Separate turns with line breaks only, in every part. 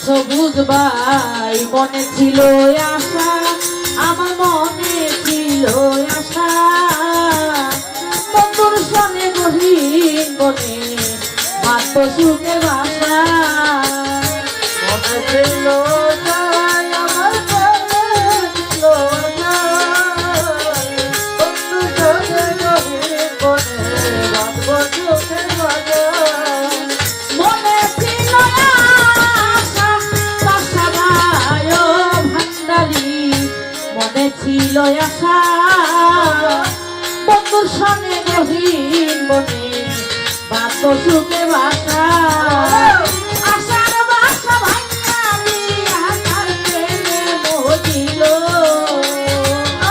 সবুজ ভাই মনে ছিল আশা, আমার মনে ছিল আশা, বন্ধুর সনে গহীন বনে মাত্র সুখে বাসা।
মনে ছিল
ছিল আশা, বন্ধুর সনে গহীন বনে বাত সুখে বাসা। আশার বাসা ভাঙা দিয়া তার প্রেমে মোহিল,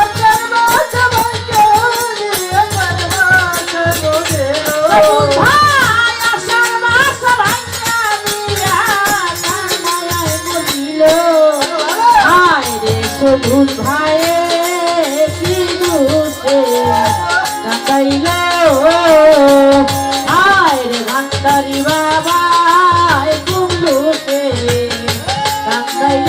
আশার বাসা ভাঙা দিয়া তার বাসা মোহিল। আশার বাসা ভাঙা দিয়া তার মায়ায় মোহিল। হায় রে সবুজ ভাই আয় রে ভান্ডারি বাবা কুমড়ুতে কান্দাইল।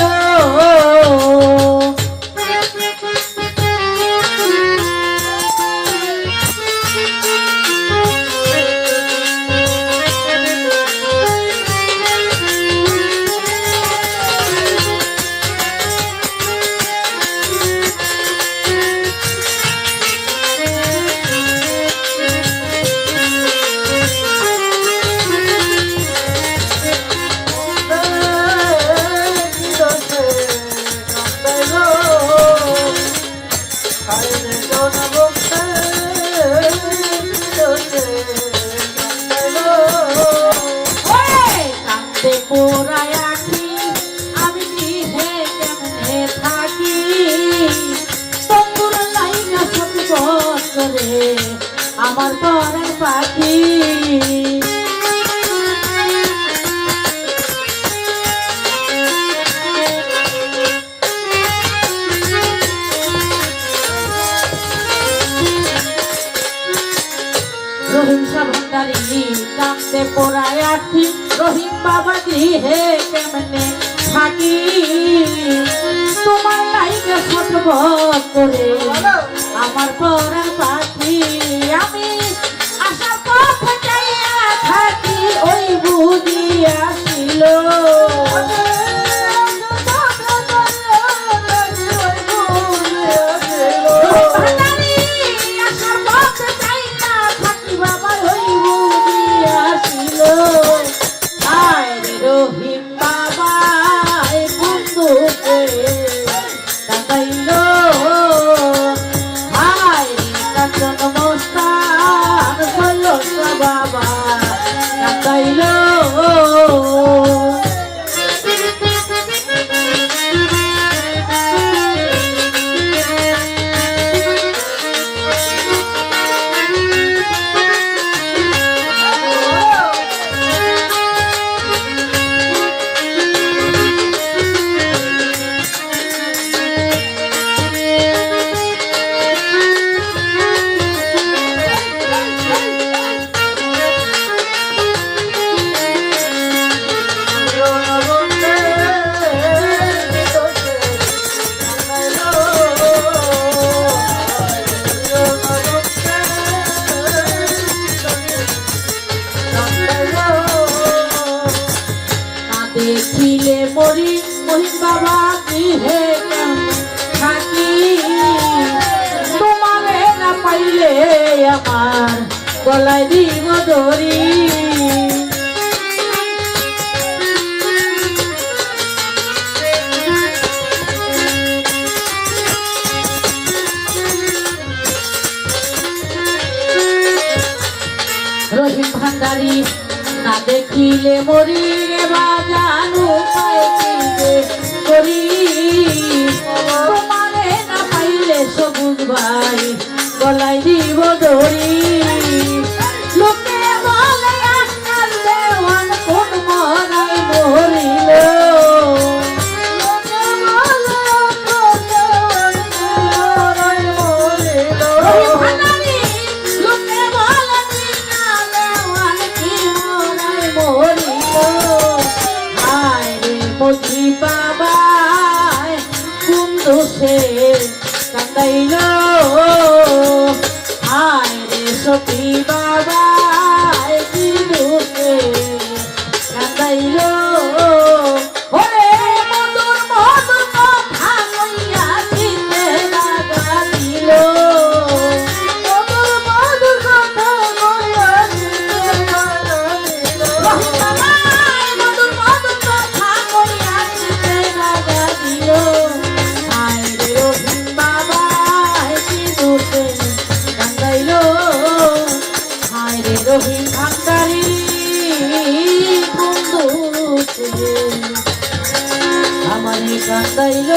আমার পরার পাখি রহিম সাভান্ডারি কান্দে পোড়ায় আখি, রহিম বাবা গৃহে কেমনে থাকি, তোমার লাইগে ছটফট করে আমার পরার পাখি। আমি আশার পথে যাইয়া থাকি ওই বুঝিয়া ছিল, আশার পথে যাইয়া থাকি বাবা ওই বুঝিয়া ছিল। আয় রে রহিম বাবা বন্ধুকে কাঁদাইল, হায় রে কাঞ্চন মস্তান সৈয়দ বাবা কাঁদাইল। দেখিলে মরি মহিম বাবা গৃহে থাকি, তোমারে না পাইলে আমার গলায় দিব দড়ি। রহিম ভান্ডারি না দেখিলে মরি রে বাজানু করি, তোমারে না পাইলে সবুজ ভাই গলায় দিব দড়ি। লোকে বলে আজকাল দেওয়ান কোন মরাই মরিল, সখী বাবাই কোন দোষে কান্দাইল হায় রে সখী বাবাই কি দোষে কান্দাইল ওরে মধুর মধুর কথা কইয়া চিতে লাগা দিল মধুর মধুর কথা কইয়া চিতে লাগা দিল মধুর মধুর কথা কইয়া চিতে লাগা দিল হায় রে রহিম বাবা কি দোষে কান্দাইল হায় রে রহিম ভান্ডারী বন্ধু আমারে কান্দাইল